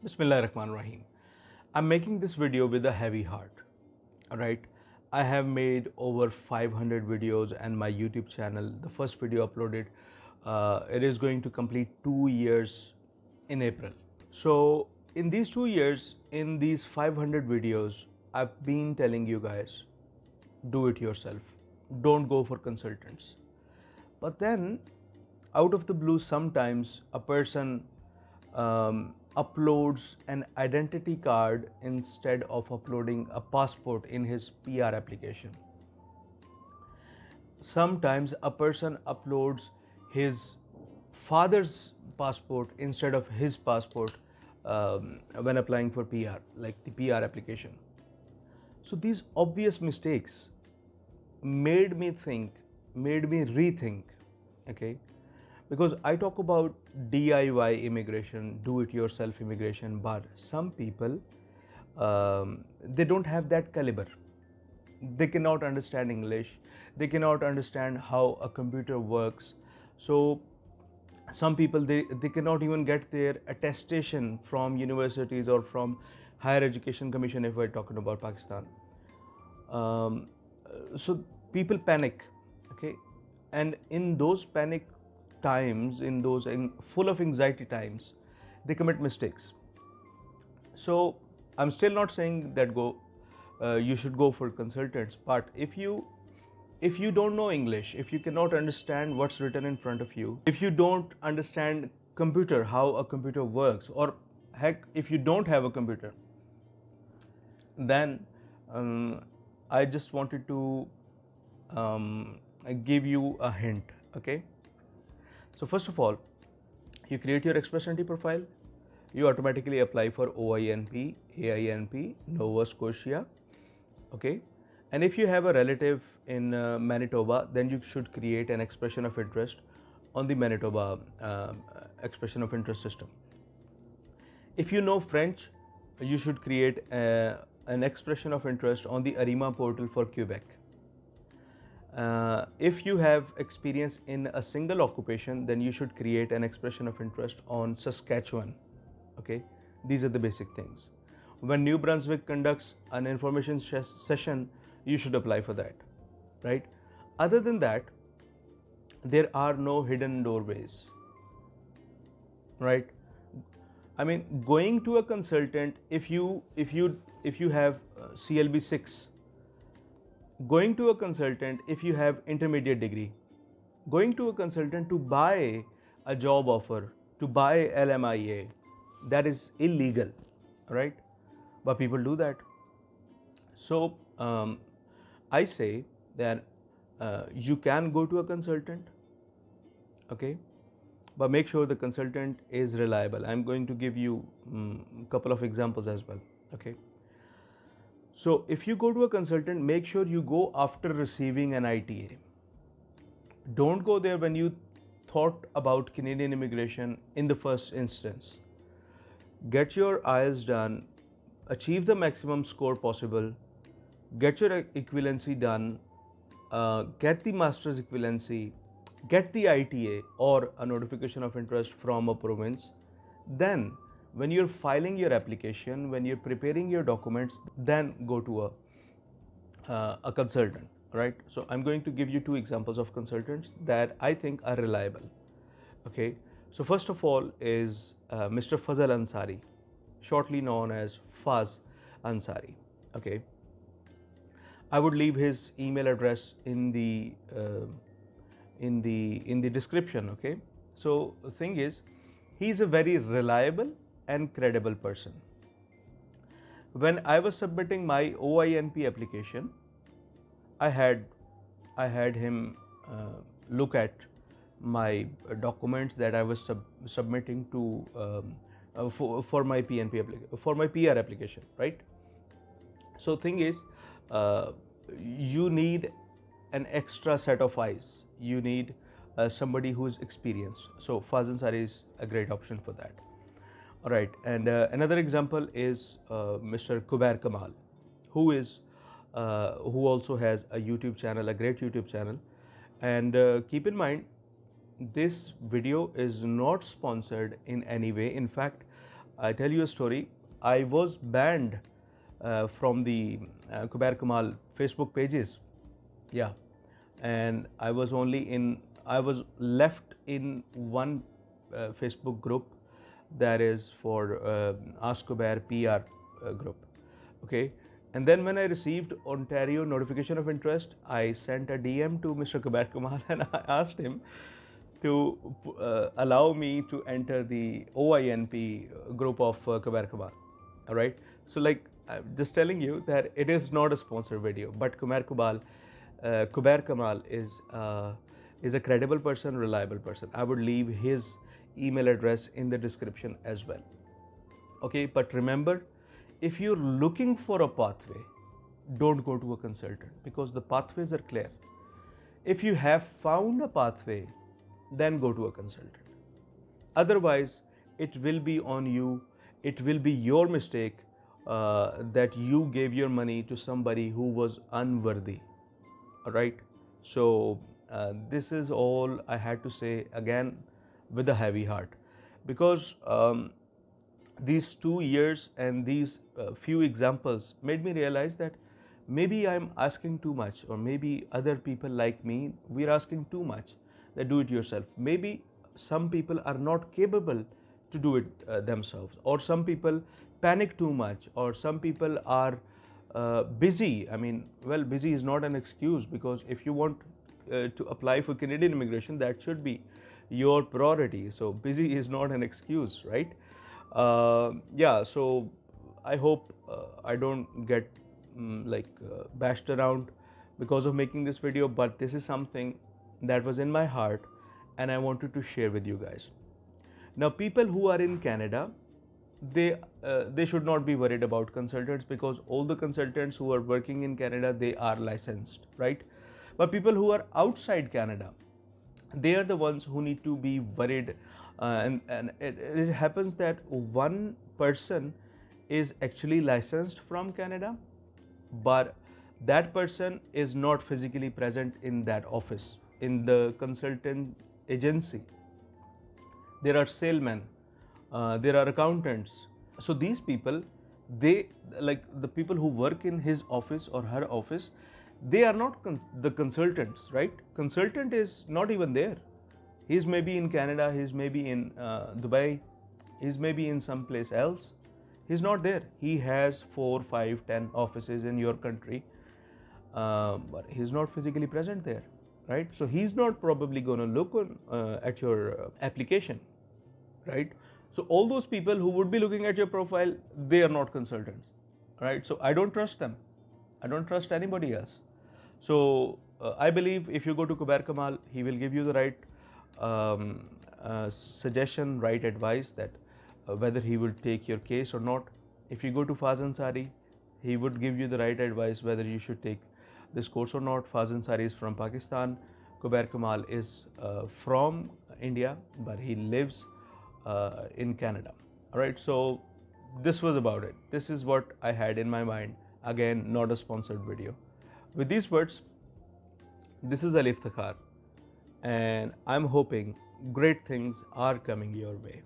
Bismillahirrahmanirrahim. I'm making this video with a heavy heart. Alright, I have made over 500 videos and my YouTube channel, the first video uploaded, it is going to complete 2 years in April. So, in these 2 years, in these 500 videos, I've been telling you guys, do it yourself. Don't go for consultants. But then, out of the blue, sometimes a person uploads an identity card instead of uploading a passport in his PR application. Sometimes a person uploads his father's passport instead of his passport when applying for PR, like the PR application. So these obvious mistakes made me rethink, okay? Because I talk about DIY immigration, do it yourself immigration, but some people, they don't have that caliber. They cannot understand English, they cannot understand how a computer works. So some people, they cannot even get their attestation from universities or from higher education commission if we're talking about Pakistan. So people panic, okay, and in those panic times, in those full of anxiety times, they commit mistakes. So I'm still not saying that you should go for consultants, but if you don't know English, if you cannot understand what's written in front of you, if you don't understand computer, how a computer works, or heck, if you don't have a computer, then I just wanted to give you a hint, okay? So first of all, you create your Express Entry profile, you automatically apply for OINP, AINP, Nova Scotia, okay? And if you have a relative in Manitoba, then you should create an expression of interest on the Manitoba expression of interest system. If you know French, you should create an expression of interest on the ARIMA portal for Quebec. If you have experience in a single occupation, then you should create an expression of interest on Saskatchewan. Okay, these are the basic things. When New Brunswick conducts an information session, you should apply for that, right? Other than that, there are no hidden doorways, right? I mean, going to a consultant, if you have CLB 6, going to a consultant if you have intermediate degree, going to a consultant to buy a job offer, to buy LMIA, that is illegal, right? But people do that. So I say that you can go to a consultant, okay, but make sure the consultant is reliable. I'm going to give you a couple of examples as well, okay? So if you go to a consultant, make sure you go after receiving an ITA. Don't go there when you thought about Canadian immigration in the first instance. Get your IELTS done, achieve the maximum score possible, get your equivalency done, get the master's equivalency, get the ITA or a notification of interest from a province. Then when you're filing your application, when you're preparing your documents, then go to a consultant, right? So I'm going to give you two examples of consultants that I think are reliable, okay? So first of all is Mr. Faz Ansari, shortly known as Faz Ansari, okay? I would leave his email address in the description, okay? So the thing is, he's a very reliable and credible person. When I was submitting my OINP application, I had him look at my documents that I was submitting to for my PR application, right? So thing is, you need an extra set of eyes. You need somebody who's experienced. So Faz Ansari is a great option for that. All right, and another example is Mr. Kubeir Kamal, who also has a YouTube channel, a great YouTube channel. And keep in mind, this video is not sponsored in any way. In fact, I tell you a story. I was banned from the Kubeir Kamal Facebook pages. Yeah, and I was left in one Facebook group, that is for Ask Kubeir PR group. Okay, and then when I received Ontario notification of interest, I sent a DM to Mr. Kubeir Kamal and I asked him to allow me to enter the OINP group of Kubeir Kamal. All right. So, like, I'm just telling you that it is not a sponsored video, but Kubeir Kamal is a credible person, reliable person. I would leave his email address in the description as well. Okay, but remember, if you're looking for a pathway, don't go to a consultant because the pathways are clear. If you have found a pathway, then go to a consultant. Otherwise, it will be on you. It will be your mistake that you gave your money to somebody who was unworthy. All right. So this is all I had to say, again with a heavy heart, because these 2 years and these few examples made me realize that maybe I'm asking too much, or maybe other people like me, we're asking too much. That do it yourself. Maybe some people are not capable to do it themselves, or some people panic too much, or some people are busy. I mean, well, busy is not an excuse, because if you want to apply for Canadian immigration, that should be your priority. So busy is not an excuse, right? Yeah, so I hope I don't get bashed around because of making this video, but this is something that was in my heart and I wanted to share with you guys. Now, people who are in Canada, they should not be worried about consultants, because all the consultants who are working in Canada, they are licensed, right? But people who are outside Canada, they are the ones who need to be worried. And it happens that one person is actually licensed from Canada, but that person is not physically present in that office, in the consultant agency. There are salesmen, there are accountants. So these people, they, like the people who work in his office or her office, they are not the consultants, right? Consultant is not even there. He's maybe in Canada, he's maybe in Dubai, he's maybe in some place else. He's not there. He has 4, 5, 10 offices in your country, but he's not physically present there, right? So he's not probably going to look at your application, right? So all those people who would be looking at your profile, they are not consultants, right? So I don't trust them. I don't trust anybody else. So I believe if you go to Kubeir Kamal, he will give you the right suggestion, right advice, that whether he will take your case or not. If you go to Faz Ansari, he would give you the right advice whether you should take this course or not. Faz Ansari is from Pakistan. Kubeir Kamal is from India, but he lives in Canada. All right, so this was about it. This is what I had in my mind. Again, not a sponsored video. With these words, this is Alif Takhar, and I'm hoping great things are coming your way.